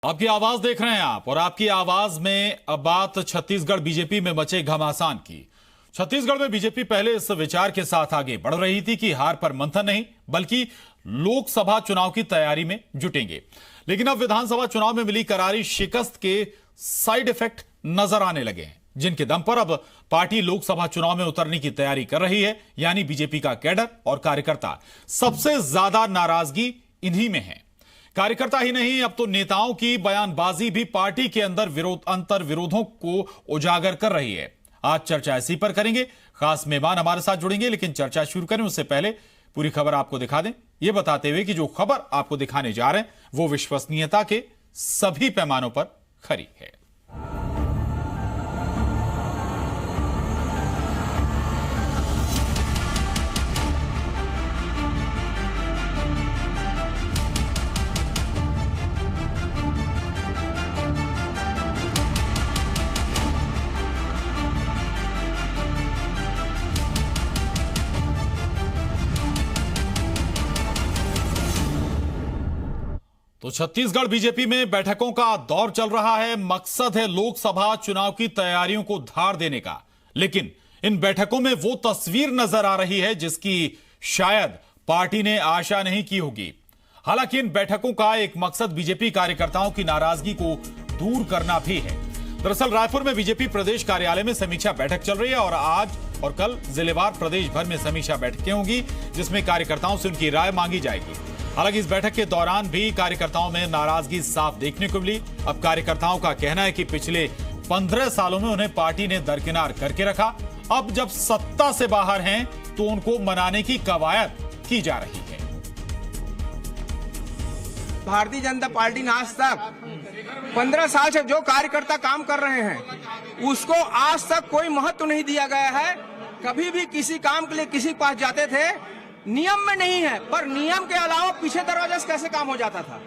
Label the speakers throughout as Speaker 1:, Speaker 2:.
Speaker 1: आपकी आवाज देख रहे हैं आप, और आपकी आवाज में अब बात छत्तीसगढ़ बीजेपी में मचे घमासान की। छत्तीसगढ़ में बीजेपी पहले इस विचार के साथ आगे बढ़ रही थी कि हार पर मंथन नहीं बल्कि लोकसभा चुनाव की तैयारी में जुटेंगे, लेकिन अब विधानसभा चुनाव में मिली करारी शिकस्त के साइड इफेक्ट नजर आने लगे हैं, जिनके दम पर अब पार्टी लोकसभा चुनाव में उतरने की तैयारी कर रही है। यानी बीजेपी का कैडर और कार्यकर्ता, सबसे ज्यादा नाराजगी इन्हीं में है। कार्यकर्ता ही नहीं, अब तो नेताओं की बयानबाजी भी पार्टी के अंदर अंतर विरोधों को उजागर कर रही है। आज चर्चा इसी पर करेंगे, खास मेहमान हमारे साथ जुड़ेंगे, लेकिन चर्चा शुरू करें उससे पहले पूरी खबर आपको दिखा दें, यह बताते हुए कि जो खबर आपको दिखाने जा रहे हैं वो विश्वसनीयता के सभी पैमानों पर खरी है। तो छत्तीसगढ़ बीजेपी में बैठकों का दौर चल रहा है। मकसद है लोकसभा चुनाव की तैयारियों को धार देने का, लेकिन इन बैठकों में वो तस्वीर नजर आ रही है जिसकी शायद पार्टी ने आशा नहीं की होगी। हालांकि इन बैठकों का एक मकसद बीजेपी कार्यकर्ताओं की नाराजगी को दूर करना भी है। दरअसल रायपुर में बीजेपी प्रदेश कार्यालय में समीक्षा बैठक चल रही है और आज और कल जिलेवार प्रदेश भर में समीक्षा बैठकें होंगी, जिसमें कार्यकर्ताओं से उनकी राय मांगी जाएगी। हालांकि इस बैठक के दौरान भी कार्यकर्ताओं में नाराजगी साफ देखने को मिली। अब कार्यकर्ताओं का कहना है कि पिछले 15 सालों में उन्हें पार्टी ने दरकिनार करके रखा, अब जब सत्ता से बाहर हैं तो उनको मनाने की कवायद की जा रही है।
Speaker 2: भारतीय जनता पार्टी ने आज तक 15 साल से जो कार्यकर्ता काम कर रहे हैं उसको आज तक कोई महत्व नहीं दिया गया है। कभी भी किसी काम के लिए किसी के पास जाते थे, नियम में नहीं है, पर नियम के अलावा पीछे दरवाजे से कैसे काम हो जाता था,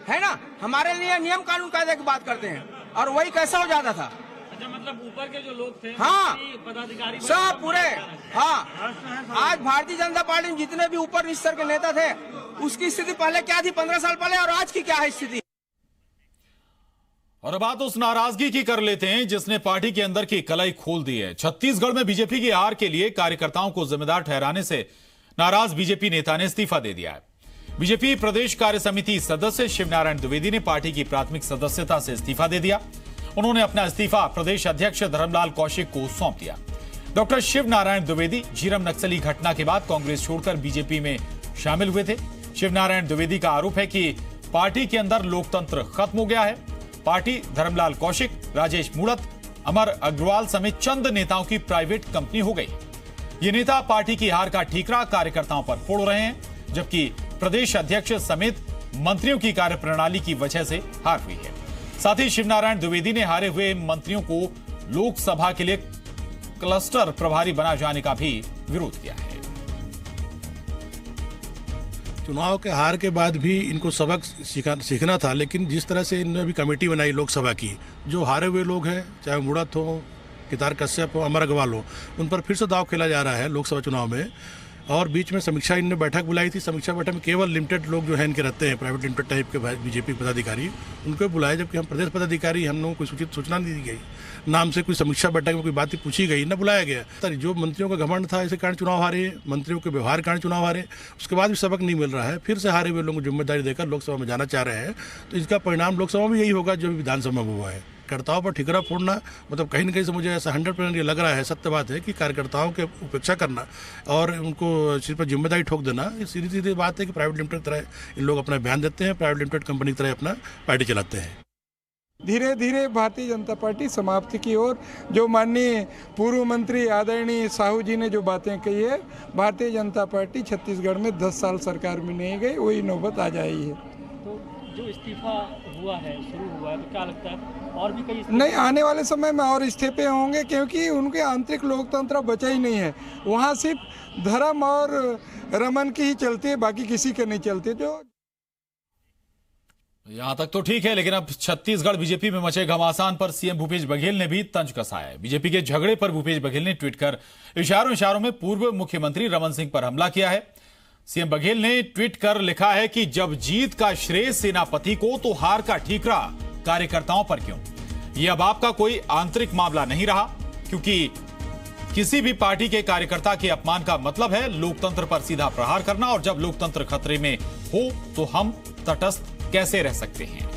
Speaker 2: है ना। हमारे लिए नियम कानून कायदे की बात करते हैं और वही कैसा हो जाता था।
Speaker 3: अच्छा, मतलब ऊपर के जो लोग थे,
Speaker 2: हाँ,
Speaker 3: पदाधिकारी
Speaker 2: सब पूरे, हाँ। आज भारतीय जनता पार्टी में जितने भी ऊपर स्तर के नेता थे उसकी स्थिति पहले क्या थी 15 साल पहले, और आज की क्या है स्थिति।
Speaker 1: और बात उस नाराजगी की कर लेते हैं जिसने पार्टी के अंदर की कलाई खोल दी है। छत्तीसगढ़ में बीजेपी की हार के लिए कार्यकर्ताओं को जिम्मेदार ठहराने से नाराज बीजेपी नेता ने इस्तीफा दे दिया है। बीजेपी प्रदेश कार्य समिति सदस्य शिवनारायण द्विवेदी ने पार्टी की प्राथमिक सदस्यता से इस्तीफा दे दिया। उन्होंने अपना इस्तीफा प्रदेश अध्यक्ष धर्मलाल कौशिक को सौंप दिया। डॉक्टर शिवनारायण द्विवेदी झीरम नक्सली घटना के बाद कांग्रेस छोड़कर बीजेपी में शामिल हुए थे। शिवनारायण द्विवेदी का आरोप है कि पार्टी के अंदर लोकतंत्र खत्म हो गया है। पार्टी धर्मलाल कौशिक, राजेश मूणत, अमर अग्रवाल समेत चंद नेताओं की प्राइवेट कंपनी हो गई। ये नेता पार्टी की हार का ठीकरा कार्यकर्ताओं पर फोड़ रहे हैं, जबकि प्रदेश अध्यक्ष समेत मंत्रियों की कार्यप्रणाली की वजह से हार हुई है। साथ ही शिवनारायण द्विवेदी ने हारे हुए मंत्रियों को लोकसभा के लिए क्लस्टर प्रभारी बना जाने का भी विरोध किया है।
Speaker 4: चुनाव के हार के बाद भी इनको सबक सीखना था, लेकिन जिस तरह से इन्होंने भी कमेटी बनाई लोकसभा की, जो हारे हुए लोग हैं, चाहे मूणत हो, केदार कश्यप हो, अमर अग्रवाल हो, उन पर फिर से दाव खेला जा रहा है लोकसभा चुनाव में। और बीच में समीक्षा इनने बैठक बुलाई थी। समीक्षा बैठक में केवल लिमिटेड लोग जो है इनके रहते हैं, प्राइवेट लिमिटेड टाइप के बीजेपी पदाधिकारी, उनको बुलाए, जबकि हम प्रदेश पदाधिकारी, हम लोगों को सूचित सूचना नहीं दी गई, नाम से कोई समीक्षा बैठक में कोई बात पूछी गई, न बुलाया गया। जो मंत्रियों का घमंड था, इसी कारण चुनाव हारे, मंत्रियों के व्यवहार कारण चुनाव हारे, उसके बाद भी सबक नहीं मिल रहा है। फिर से हारे हुए लोगों को जिम्मेदारी देकर लोकसभा में जाना चाह रहे हैं, तो इसका परिणाम लोकसभा में यही होगा जो विधानसभा में हुआ है। कार्यकर्ताओं पर ठिकरा फोड़ना, मतलब कहीं न कहीं से मुझे ऐसा 100% ये लग रहा है, सत्य बात है कि कार्यकर्ताओं के उपेक्षा करना और उनको सिर पर जिम्मेदारी ठोक देना, ये सीधी सीधी बात है कि प्राइवेट लिमिटेड की तरह इन लोग अपना बयान देते हैं, प्राइवेट लिमिटेड कंपनी की तरह अपना पार्टी चलाते हैं।
Speaker 5: धीरे धीरे भारतीय जनता पार्टी समाप्ति की ओर, जो माननीय पूर्व मंत्री आदरणीय साहू जी ने जो बातें कही है, भारतीय जनता पार्टी छत्तीसगढ़ में 10 साल सरकार में नहीं गई, वही नौबत आ जाई है।
Speaker 3: तो जो इस्तीफा हुआ है, शुरू हुआ है, तो क्या लगता है और भी कई
Speaker 5: नहीं, आने वाले समय में और इस्तीफे होंगे, क्योंकि उनके आंतरिक लोकतंत्र बचा ही नहीं है। वहाँ सिर्फ धर्म और रमन की ही चलती है, बाकी किसी के नहीं चलते। जो
Speaker 1: यहां तक तो ठीक है, लेकिन अब छत्तीसगढ़ बीजेपी में मचे घमासान पर सीएम भूपेश बघेल ने भी तंज कसा है। बीजेपी के झगड़े पर भूपेश बघेल ने ट्वीट कर इशारों में पूर्व मुख्यमंत्री रमन सिंह पर हमला किया है। सीएम बघेल ने ट्वीट कर लिखा है कि जब जीत का श्रेय सेनापति को तो हार का ठीकरा कार्यकर्ताओं पर क्यों। यह अब आपका कोई आंतरिक मामला नहीं रहा, क्योंकि किसी भी पार्टी के कार्यकर्ता के अपमान का मतलब है लोकतंत्र पर सीधा प्रहार करना, और जब लोकतंत्र खतरे में हो तो हम तटस्थ कैसे रह सकते हैं।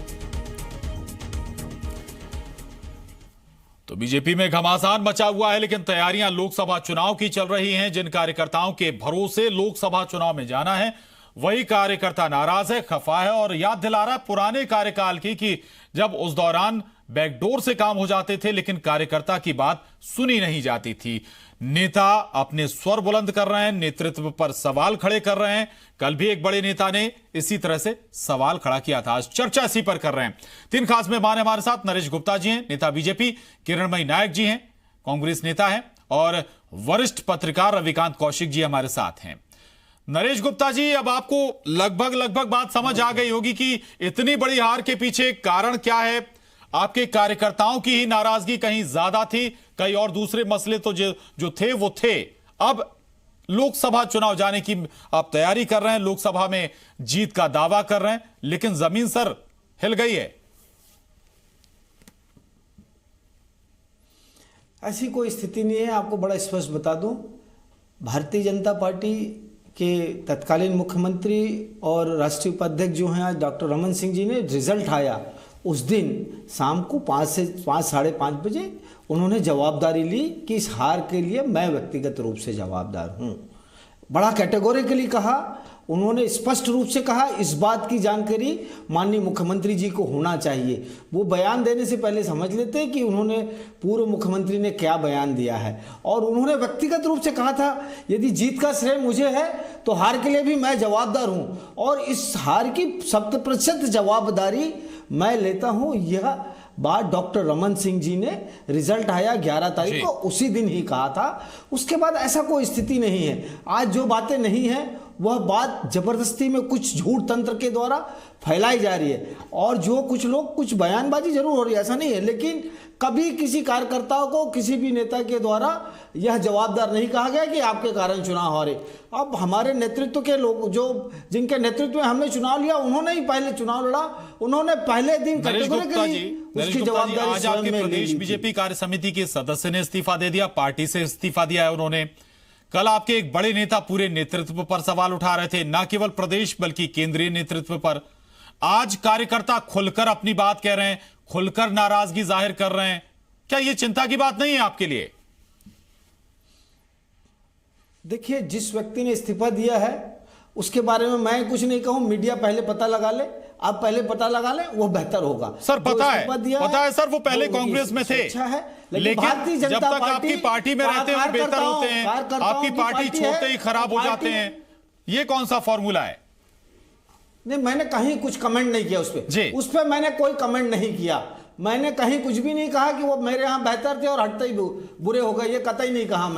Speaker 1: तो बीजेपी में घमासान मचा हुआ है, लेकिन तैयारियां लोकसभा चुनाव की चल रही हैं। जिन कार्यकर्ताओं के भरोसे लोकसभा चुनाव में जाना है, वही कार्यकर्ता नाराज है, खफा है और याद दिला रहा है पुराने कार्यकाल की कि जब उस दौरान बैकडोर से काम हो जाते थे, लेकिन कार्यकर्ता की बात सुनी नहीं जाती थी। नेता अपने स्वर बुलंद कर रहे हैं, नेतृत्व पर सवाल खड़े कर रहे हैं। कल भी एक बड़े नेता ने इसी तरह से सवाल खड़ा किया था, आज चर्चा इसी पर कर रहे हैं। 3 खास मेहमान हमारे साथ। नरेश गुप्ता जी हैं, नेता बीजेपी। किरणमयी नायक जी हैं, कांग्रेस नेता हैं। और वरिष्ठ पत्रकार रविकांत कौशिक जी हमारे साथ हैं। नरेश गुप्ता जी, अब आपको लगभग बात समझ आ गई होगी कि इतनी बड़ी हार के पीछे कारण क्या है। आपके कार्यकर्ताओं की ही नाराजगी कहीं ज्यादा थी, कई और दूसरे मसले तो जो थे वो थे। अब लोकसभा चुनाव जाने की आप तैयारी कर रहे हैं, लोकसभा में जीत का दावा कर रहे हैं, लेकिन जमीन सर हिल गई है।
Speaker 6: ऐसी कोई स्थिति नहीं है। आपको बड़ा स्पष्ट बता दूं, भारतीय जनता पार्टी के तत्कालीन मुख्यमंत्री और राष्ट्रीय उपाध्यक्ष जो हैं आज डॉक्टर रमन सिंह जी ने, रिजल्ट आया उस दिन शाम को 5 से 5:30 बजे उन्होंने जवाबदारी ली कि इस हार के लिए मैं व्यक्तिगत रूप से जवाबदार हूं। बड़ा कैटेगोरिकली कहा उन्होंने, स्पष्ट रूप से कहा। इस बात की जानकारी माननीय मुख्यमंत्री जी को होना चाहिए। वो बयान देने से पहले समझ लेते कि उन्होंने, पूर्व मुख्यमंत्री ने क्या बयान दिया है। और उन्होंने व्यक्तिगत रूप से कहा था यदि जीत का श्रेय मुझे है तो हार के लिए भी मैं जवाबदार हूं, और इस हार की 100% जवाबदारी मैं लेता हूं। यह बात डॉक्टर रमन सिंह जी ने रिजल्ट आया 11 तारीख को उसी दिन ही कहा था। उसके बाद ऐसा कोई स्थिति नहीं है। आज जो बातें नहीं है वह बात जबरदस्ती में कुछ झूठ तंत्र के द्वारा फैलाई जा रही है, और जो कुछ लोग कुछ बयानबाजी जरूर हो रही है, ऐसा नहीं है, लेकिन कभी किसी कार्यकर्ताओं को किसी भी नेता के द्वारा यह जवाबदार नहीं कहा गया कि आपके कारण चुनाव हो रहे। अब हमारे नेतृत्व के लोग, जो जिनके नेतृत्व में हमने चुनाव लिया, उन्होंने ही पहले चुनाव लड़ा, उन्होंने पहले दिन
Speaker 1: उसकी जवाबदारी। आज आपके प्रदेश बीजेपी कार्य समिति के सदस्य ने इस्तीफा दे दिया, पार्टी से इस्तीफा दिया है उन्होंने। कल आपके एक बड़े नेता पूरे नेतृत्व पर सवाल उठा रहे थे, न केवल प्रदेश बल्कि केंद्रीय नेतृत्व पर। आज कार्यकर्ता खुलकर अपनी बात कह रहे हैं, खुलकर नाराजगी जाहिर कर रहे हैं। क्या यह चिंता की बात नहीं है आपके लिए?
Speaker 6: देखिए, जिस व्यक्ति ने इस्तीफा दिया है उसके बारे में मैं कुछ नहीं कहूं। मीडिया पहले पता लगा ले, आप पहले पता लगा लें, वो बेहतर होगा।
Speaker 1: सर पता है सर, वो पहले कांग्रेस में थे।
Speaker 6: अच्छा है,
Speaker 1: लेकिन जब तक आपकी पार्टी में रहते हैं बेहतर होते हैं, आपकी पार्टी छोड़ते ही खराब हो जाते हैं। ये कौन सा फॉर्मूला है?
Speaker 6: नहीं, मैंने कहीं कुछ कमेंट नहीं किया उस पर मैंने कोई कमेंट नहीं किया। मैंने कहीं कुछ भी नहीं कहा कि वो मेरे यहाँ बेहतर थे और हटते ही बुरे हो गए, ये कतई नहीं कहा।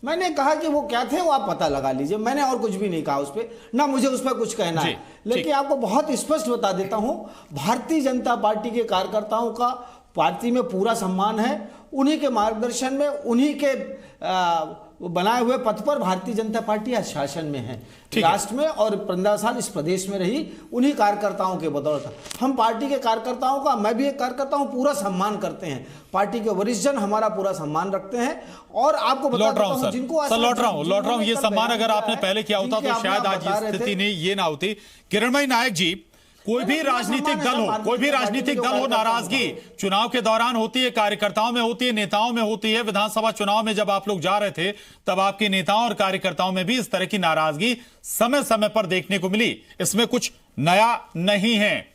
Speaker 6: मैंने कहा कि वो क्या थे वो आप पता लगा लीजिए। मैंने और कुछ भी नहीं कहा उस पर, ना मुझे उस पर कुछ कहना है। लेकिन आपको बहुत स्पष्ट बता देता हूं, भारतीय जनता पार्टी के कार्यकर्ताओं का पार्टी में पूरा सम्मान है। उन्हीं के मार्गदर्शन में, उन्हीं के बनाए हुए पथ पर भारतीय जनता पार्टी आज शासन में है, राष्ट्र में, और 15 साल इस प्रदेश में रही उन्हीं कार्यकर्ताओं के बदौलत। हम पार्टी के कार्यकर्ताओं का, मैं भी एक कार्यकर्ता हूं, पूरा सम्मान करते हैं। पार्टी के वरिष्ठ जन हमारा पूरा सम्मान रखते हैं। और आपको बता देता हूं, जिनको
Speaker 1: लौट रहा हूं, ये सम्मान अगर आपने पहले किया होता तो शायद आज ये स्थिति नहीं, ये ना होती। किरणमयी नायक जी, कोई भी राजनीतिक दल हो, नाराजगी चुनाव के दौरान होती है, कार्यकर्ताओं में होती है, नेताओं में होती है। विधानसभा चुनाव में जब आप लोग जा रहे थे तब आपके नेताओं और कार्यकर्ताओं में भी इस तरह की नाराजगी समय समय पर देखने को मिली। इसमें कुछ नया नहीं है।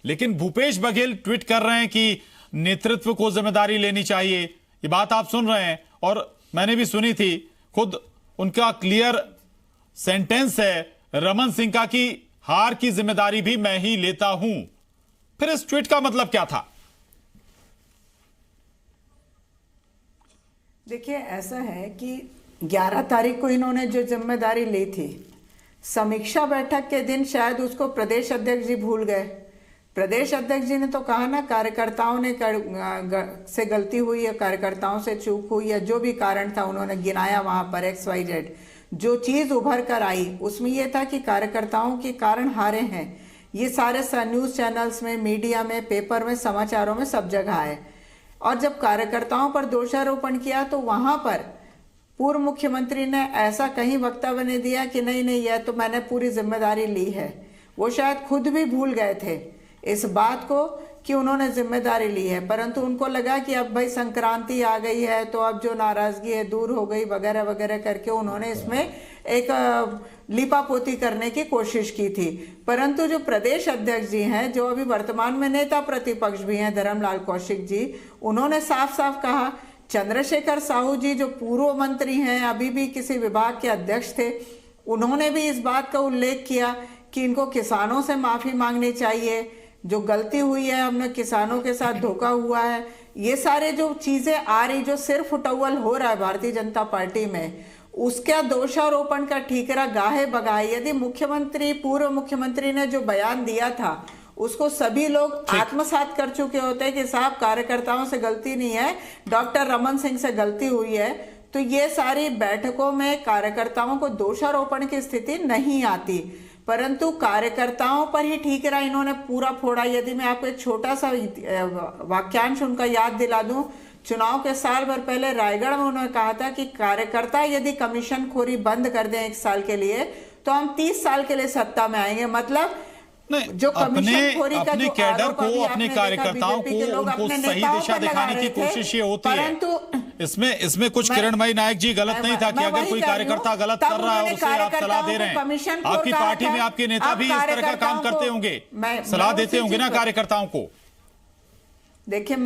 Speaker 1: लेकिन भूपेश बघेल ट्वीट कर रहे हैं कि नेतृत्व को जिम्मेदारी लेनी चाहिए। ये बात आप सुन रहे हैं और मैंने भी सुनी थी। खुद उनका क्लियर सेंटेंस है रमन सिंह का कि हार की जिम्मेदारी भी मैं ही लेता हूं। फिर इस ट्वीट का मतलब क्या था?
Speaker 7: देखिए, ऐसा है कि 11 तारीख को इन्होंने जो जिम्मेदारी ली थी, समीक्षा बैठक के दिन शायद उसको प्रदेश अध्यक्ष जी भूल गए। प्रदेश अध्यक्ष जी ने तो कहा ना, कार्यकर्ताओं ने से गलती हुई है, कार्यकर्ताओं से चूक हुई है, जो भी कारण था उन्होंने गिनाया वहां पर XYZ। जो चीज उभर कर आई उसमें यह था कि कार्यकर्ताओं के कारण हारे हैं। ये सारे न्यूज चैनल्स में, मीडिया में, पेपर में, समाचारों में, सब जगह है। और जब कार्यकर्ताओं पर दोषारोपण किया तो वहां पर पूर्व मुख्यमंत्री ने ऐसा कहीं वक्तव्य नहीं दिया कि नहीं नहीं यह तो मैंने पूरी जिम्मेदारी ली है। वो शायद खुद भी भूल गए थे इस बात को कि उन्होंने जिम्मेदारी ली है, परंतु उनको लगा कि अब भाई संक्रांति आ गई है तो अब जो नाराजगी है दूर हो गई वगैरह वगैरह करके उन्होंने इसमें एक लीपापोती करने की कोशिश की थी। परंतु जो प्रदेश अध्यक्ष जी हैं, जो अभी वर्तमान में नेता प्रतिपक्ष भी हैं, धर्मलाल कौशिक जी, उन्होंने साफ साफ कहा। चंद्रशेखर साहू जी जो पूर्व मंत्री हैं, अभी भी किसी विभाग के अध्यक्ष थे, उन्होंने भी इस बात का उल्लेख किया कि इनको किसानों से माफी मांगनी चाहिए, जो गलती हुई है, हमने किसानों के साथ धोखा हुआ है। ये सारे जो चीजें आ रही, जो सिर फुटौल हो रहा है भारतीय जनता पार्टी में, उसका दोषारोपण का ठीकरा गाहे बगाहे। यदि मुख्यमंत्री, पूर्व मुख्यमंत्री ने जो बयान दिया था उसको सभी लोग आत्मसात कर चुके होते हैं कि साहब कार्यकर्ताओं से गलती नहीं है, डॉक्टर रमन सिंह से गलती हुई है, तो ये सारी बैठकों में कार्यकर्ताओं को दोषारोपण की स्थिति नहीं आती। परंतु कार्यकर्ताओं पर ही ठीकरा इन्होंने पूरा फोड़ा। यदि मैं आपको एक छोटा सा वाक्यांश उनका याद दिला दूं, चुनाव के साल भर पहले रायगढ़ में उन्होंने कहा था कि कार्यकर्ता यदि कमीशन खोरी बंद कर दें 1 साल के लिए तो हम 30 साल के लिए सत्ता में आएंगे। मतलब जो कमीशन खोरी का
Speaker 1: अपने कैडर को, अपने कार्यकर्ताओं को, उनको सही दिशा दिखाने की कोशिश ये होती है। इसमें कुछ किरणमयी नायक जी गलत नहीं था कि अगर कोई कार्यकर्ता गलत कर रहा है उसे आप सलाह दे रहे हैं। आपकी पार्टी में आपके नेता भी इस तरह का काम करते होंगे, सलाह देते होंगे ना कार्यकर्ताओं को।
Speaker 7: देखिए,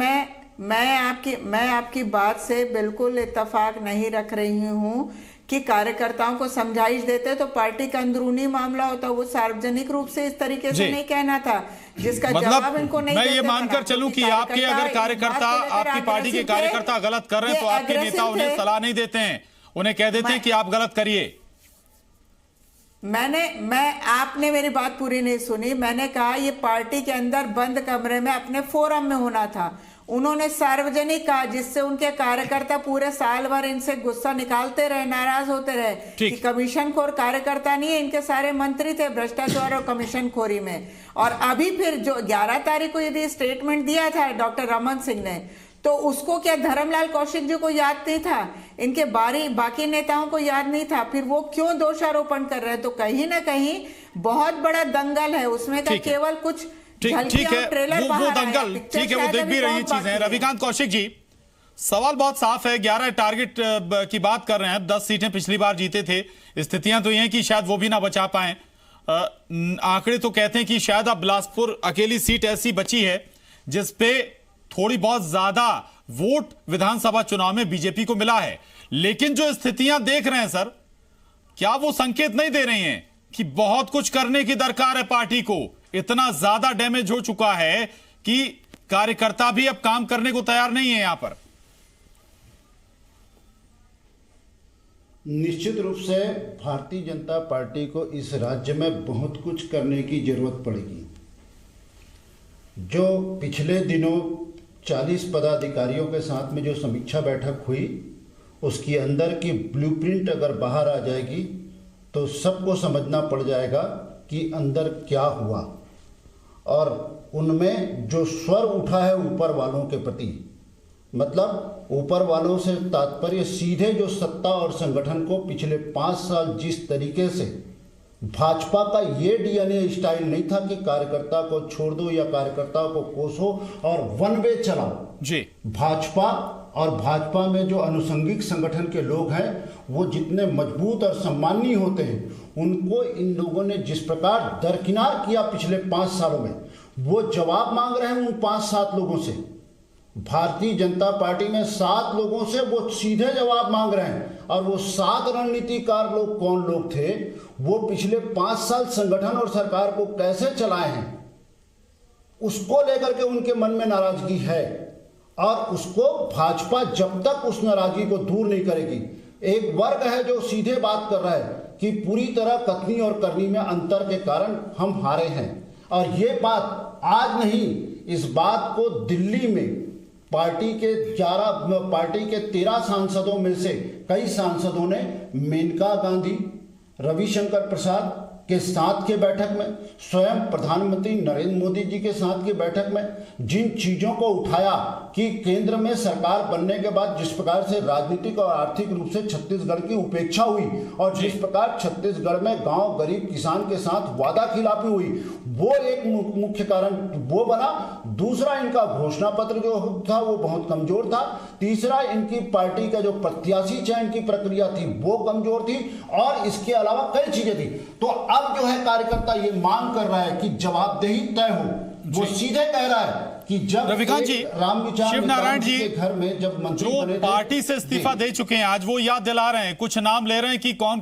Speaker 7: मैं आपकी बात से बिल्कुल इत्तेफाक नहीं रख रही हूं कि कार्यकर्ताओं को समझाइश देते तो पार्टी का अंदरूनी मामला होता, वो सार्वजनिक रूप से इस तरीके से नहीं कहना था जिसका जवाब इनको नहीं।
Speaker 1: मैं ये मानकर चलूं कि आपके अगर कार्यकर्ता, आपकी पार्टी के कार्यकर्ता गलत कर रहे हैं तो आपके नेता उन्हें सलाह नहीं देते हैं, उन्हें कह देते हैं कि आप गलत करिए।
Speaker 7: आपने मेरी बात पूरी नहीं सुनी। मैंने कहा ये पार्टी के अंदर बंद कमरे में अपने फोरम में होना था। उन्होंने सार्वजनिक कहा, जिससे उनके कार्यकर्ता पूरे साल भर इनसे गुस्सा निकालते रहे, नाराज होते रहे कि कमीशन खोर कार्यकर्ता नहीं है, इनके सारे मंत्री थे भ्रष्टाचार और कमीशन खोरी में। और अभी फिर जो 11 तारीख को यदि स्टेटमेंट दिया था डॉक्टर रमन सिंह ने, तो उसको क्या धर्मलाल कौशिक जी को याद नहीं था? इनके बाकी नेताओं को याद नहीं था? फिर वो क्यों दोषारोपण कर रहे हैं? तो कहीं ना कहीं बहुत बड़ा दंगल है उसमें का, केवल कुछ
Speaker 1: ठीक है, वो दंगल ठीक है, वो देख भी रही चीजें। रविकांत कौशिक जी, सवाल बहुत साफ है। 11 टारगेट की बात कर रहे हैं, 10 सीटें पिछली बार जीते थे। स्थितियां तो ये हैं कि शायद वो भी ना बचा पाए। आंकड़े तो कहते हैं कि शायद अब बिलासपुर अकेली सीट ऐसी बची है जिसपे थोड़ी बहुत ज्यादा वोट विधानसभा चुनाव में बीजेपी को मिला है। लेकिन जो स्थितियां देख रहे हैं सर, क्या वो संकेत नहीं दे रही हैं कि बहुत कुछ करने की दरकार है पार्टी को? इतना ज्यादा डैमेज हो चुका है कि कार्यकर्ता भी अब काम करने को तैयार नहीं है यहां पर।
Speaker 8: निश्चित रूप से भारतीय जनता पार्टी को इस राज्य में बहुत कुछ करने की जरूरत पड़ेगी। जो पिछले दिनों 40 पदाधिकारियों के साथ में जो समीक्षा बैठक हुई, उसकी अंदर की ब्लूप्रिंट अगर बाहर आ जाएगी तो सबको समझना पड़ जाएगा कि अंदर क्या हुआ। और उनमें जो स्वर उठा है ऊपर वालों के प्रति, मतलब ऊपर वालों से तात्पर्य सीधे जो सत्ता और संगठन को पिछले 5 साल जिस तरीके से भाजपा का ये डीएनए स्टाइल नहीं था कि कार्यकर्ता को छोड़ दो या कार्यकर्ता को कोसो और वन वे चलाओ
Speaker 1: जी।
Speaker 8: भाजपा और भाजपा में जो अनुषंगिक संगठन के लोग हैं वो जितने मजबूत और सम्माननीय होते हैं, उनको इन लोगों ने जिस प्रकार दरकिनार किया पिछले 5 सालों में, वो जवाब मांग रहे हैं उन 5-7 लोगों से। भारतीय जनता पार्टी में 7 लोगों से वो सीधे जवाब मांग रहे हैं। और वो 7 रणनीतिकार लोग कौन लोग थे, वो पिछले 5 साल संगठन और सरकार को कैसे चलाए हैं, उसको लेकर के उनके मन में नाराजगी है। और उसको भाजपा जब तक उस नाराजगी को दूर नहीं करेगी, एक वर्ग है जो सीधे बात कर रहा है कि पूरी तरह कथनी और करनी में अंतर के कारण हम हारे हैं। और ये बात आज नहीं, इस बात को दिल्ली में पार्टी के 13 सांसदों में से कई सांसदों ने मेनका गांधी, रविशंकर प्रसाद के साथ के बैठक में, स्वयं प्रधानमंत्री नरेंद्र मोदी जी के साथ की बैठक में जिन चीजों को उठाया कि केंद्र में सरकार बनने के बाद जिस प्रकार से राजनीतिक और आर्थिक रूप से छत्तीसगढ़ की उपेक्षा हुई और जिस प्रकार छत्तीसगढ़ में गांव गरीब किसान के साथ वादा खिलाफी हुई, वो एक मुख्य कारण वो बना। दूसरा, इनका घोषणा पत्र जो था वो बहुत कमजोर था। तीसरा, इनकी पार्टी का जो प्रत्याशी चयन की प्रक्रिया थी वो कमजोर थी, और इसके अलावा कई चीजें थी। तो अब जो है कार्यकर्ता ये मांग कर रहा है कि जवाबदेही तय हो। वो सीधे कह रहा है कि जब
Speaker 1: रविकांत जी, शिव नारायण जी
Speaker 8: के घर में जब मंत्री
Speaker 1: जो
Speaker 8: बने थे,
Speaker 1: पार्टी से इस्तीफा दे चुके हैं, आज वो याद दिला रहे हैं, कुछ नाम ले रहे हैं कि कौन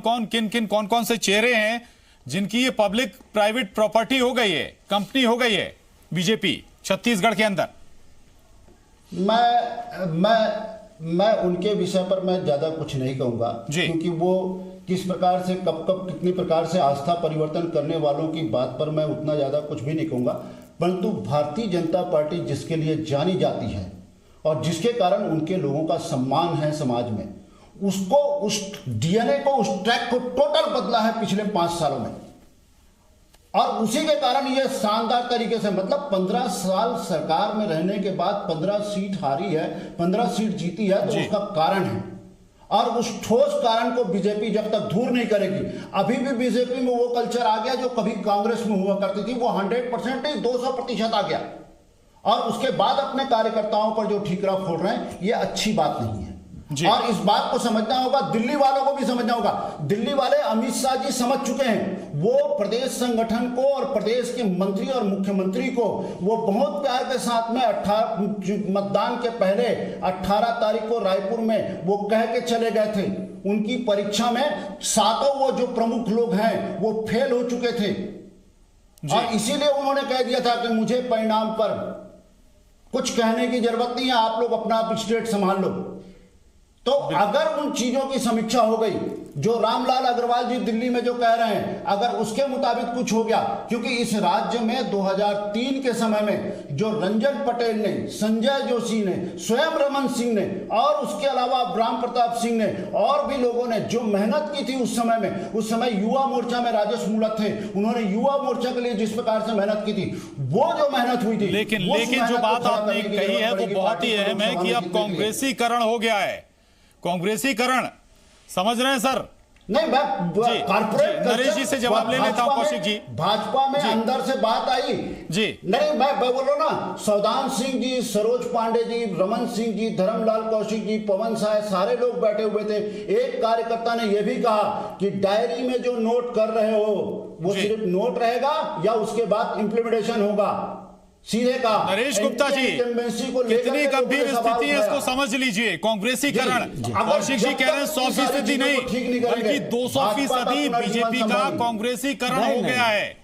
Speaker 1: कौन से चेहरे हैं जिनकी ये पब्लिक प्राइवेट प्रॉपर्टी हो गई है, कंपनी हो गई है बीजेपी छत्तीसगढ़ के अंदर।
Speaker 8: मैं उनके विषय पर मैं ज्यादा कुछ नहीं कहूंगा, क्योंकि वो किस प्रकार से कब कितनी प्रकार से आस्था परिवर्तन करने वालों की बात पर मैं उतना ज्यादा कुछ भी नहीं कहूंगा। परंतु भारतीय जनता पार्टी जिसके लिए जानी जाती है और जिसके कारण उनके लोगों का सम्मान है समाज में, उसको उस डीएनए को, उस ट्रैक को टोटल बदला है पिछले 5 सालों में, और उसी के कारण ये शानदार तरीके से, मतलब 15 साल सरकार में रहने के बाद 15 सीट हारी है, 15 सीट जीती है, तो उसका कारण है। और उस ठोस कारण को बीजेपी जब तक दूर नहीं करेगी, अभी भी बीजेपी में वो कल्चर आ गया जो कभी कांग्रेस में हुआ करती थी, वो 100% नहीं 200% आ गया, और उसके बाद अपने कार्यकर्ताओं पर जो ठीकरा फोड़ रहे हैं, ये अच्छी बात नहीं है। और इस बात को समझना होगा, दिल्ली वालों को भी समझना होगा। दिल्ली वाले अमित शाह जी समझ चुके हैं, वो प्रदेश संगठन को और प्रदेश के मंत्री और मुख्यमंत्री को वो बहुत प्यार के साथ में मतदान के पहले 18 तारीख को रायपुर में वो कह के चले गए थे। उनकी परीक्षा में 7 वो जो प्रमुख लोग हैं वो फेल हो चुके थे, और इसीलिए उन्होंने कह दिया था कि मुझे परिणाम पर कुछ कहने की जरूरत नहीं है, आप लोग अपना स्टेट संभाल लो। तो अगर उन चीजों की समीक्षा हो गई जो रामलाल अग्रवाल जी दिल्ली में जो कह रहे हैं, अगर उसके मुताबिक कुछ हो गया, क्योंकि इस राज्य में 2003 के समय में जो रंजन पटेल ने, संजय जोशी ने, स्वयं रमन सिंह ने, और उसके अलावा राम प्रताप सिंह ने और भी लोगों ने जो मेहनत की थी उस समय में, उस समय युवा मोर्चा में राजेश मूलत थे, उन्होंने युवा मोर्चा के लिए जिस प्रकार से मेहनत की थी, वो जो मेहनत हुई थी,
Speaker 1: लेकिन जो बात आपने कही है वो बहुत ही अहम है कि अब कांग्रेसीकरण हो गया है। कांग्रेसीकरण समझ रहे हैं सर?
Speaker 8: नहीं, मैं कॉर्पोरेट
Speaker 1: नरेश जी से जवाब ले लेता हूं। कौशिक जी,
Speaker 8: भाजपा में अंदर से बात आई
Speaker 1: जी,
Speaker 8: नहीं, मैं बोल रहा हूं ना, सौदान सिंह जी, सरोज पांडे जी, रमन सिंह जी, धर्मलाल कौशिक जी, पवन साय, सारे लोग बैठे हुए थे। एक कार्यकर्ता ने यह भी कहा कि डायरी में जो नोट कर रहे हो वो सिर्फ नोट रहेगा या उसके बाद इंप्लीमेंटेशन होगा। सीधे कहा
Speaker 1: नरेश गुप्ता जी, कितनी गंभीर स्थिति है इसको समझ लीजिए। कांग्रेसीकरण, कौशिक जी कह रहे हैं 100% नहीं बल्कि 200% बीजेपी का कांग्रेसीकरण हो गया है।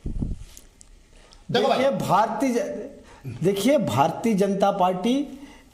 Speaker 6: देखिए भारतीय जनता पार्टी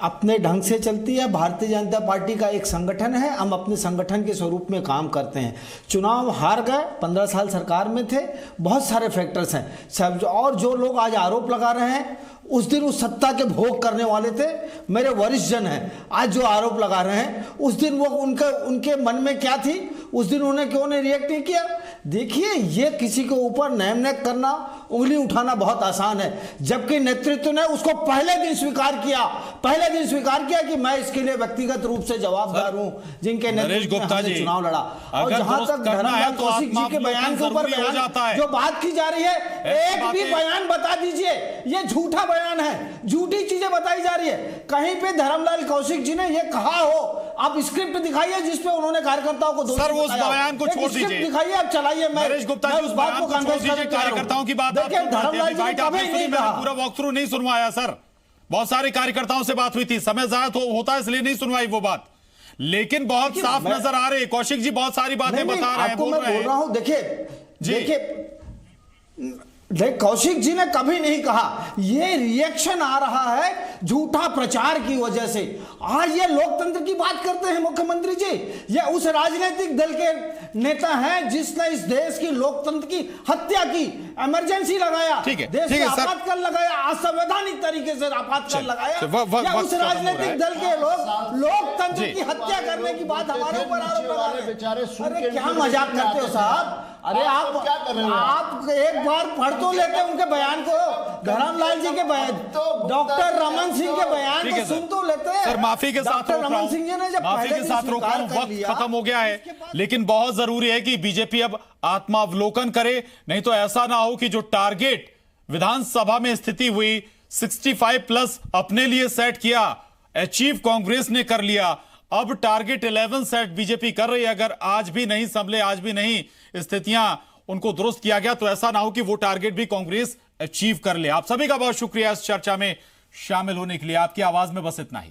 Speaker 6: अपने ढंग से चलती है। भारतीय जनता पार्टी का एक संगठन है, हम अपने संगठन के स्वरूप में काम करते हैं। चुनाव हार गए, 15 साल सरकार में थे, बहुत सारे फैक्टर्स हैं सब, और जो लोग आज आरोप लगा रहे हैं उस दिन उस सत्ता के भोग करने वाले थे, मेरे वरिष्ठ जन हैं। आज जो आरोप लगा रहे हैं उस दिन वो उनके मन में क्या थी, उस दिन उन्हें क्यों नहीं रिएक्ट नहीं किया। देखिए, ये किसी के ऊपर नेक करना, उंगली उठाना बहुत आसान है, जबकि नेतृत्व ने उसको पहले दिन स्वीकार किया कि मैं इसके लिए व्यक्तिगत रूप से जवाबदार हूं, जिनके नेतृत्व में चुनाव लड़ा। और जहां तक धर्मलाल कौशिक जी के बयान के ऊपर जो बात की जा रही है, एक भी बयान बता दीजिए, ये झूठा बयान है, झूठी चीजें बताई जा रही है। कहीं पे धर्मलाल कौशिक जी ने यह कहा हो, आप स्क्रिप्ट दिखाइए जिसपे उन्होंने कार्यकर्ताओं को
Speaker 1: सर उस बयान को छोड़ दीजिए,
Speaker 6: दिखाइए, आप चलाइए।
Speaker 1: नरेश गुप्ता जी उस बयान को छोड़ दीजिए, कार्यकर्ताओं की बात पूरा वॉक थ्रू नहीं सुनवाया सर। बहुत सारे कार्यकर्ताओं से बात हुई थी, समय ज़्यादा होता है इसलिए नहीं सुनवाई वो बात, लेकिन बहुत साफ नजर आ रही है। कौशिक जी बहुत सारी बातें बता रहे हैं,
Speaker 6: बोल रहा हूं। देखिए देख, कौशिक जी ने कभी नहीं कहा, ये रिएक्शन आ रहा है झूठा प्रचार की वजह से। आज ये लोकतंत्र की बात करते हैं मुख्यमंत्री जी, ये उस राजनीतिक दल के नेता हैं जिसने इस देश की लोकतंत्र की हत्या की, इमरजेंसी लगाया, देश में आपातकाल लगाया, असंवैधानिक तरीके से आपातकाल लगाया। या उस राजनीतिक दल के लोग लोकतंत्र की हत्या करने की बात हमारे ऊपर आरोप लगा रहे हैं। अरे क्या मजाक करते हो साहब? अरे आप एक बार पढ़ तो लेते उनके बयान को, धर्मलाल जी के बयान, डॉक्टर रमन सिंह के बयान को सुन तो लेते हैं।
Speaker 1: सर माफी के साथ
Speaker 6: रमन सिंह जी ने जब
Speaker 1: माफी के साथ रोक रहा हूं, वक्त खत्म हो गया है, लेकिन बहुत जरूरी है कि बीजेपी अब आत्मावलोकन करे, नहीं तो ऐसा ना हो कि जो टारगेट विधानसभा में स्थिति हुई 65+ अपने लिए सेट किया, अचीव कांग्रेस ने कर लिया, अब टारगेट 11 सेट बीजेपी कर रही है। अगर आज भी नहीं संभले, आज भी नहीं स्थितियां उनको दुरुस्त किया गया, तो ऐसा ना हो कि वो टारगेट भी कांग्रेस अचीव कर ले। आप सभी का बहुत शुक्रिया इस चर्चा में शामिल होने के लिए। आपकी आवाज में बस इतना ही।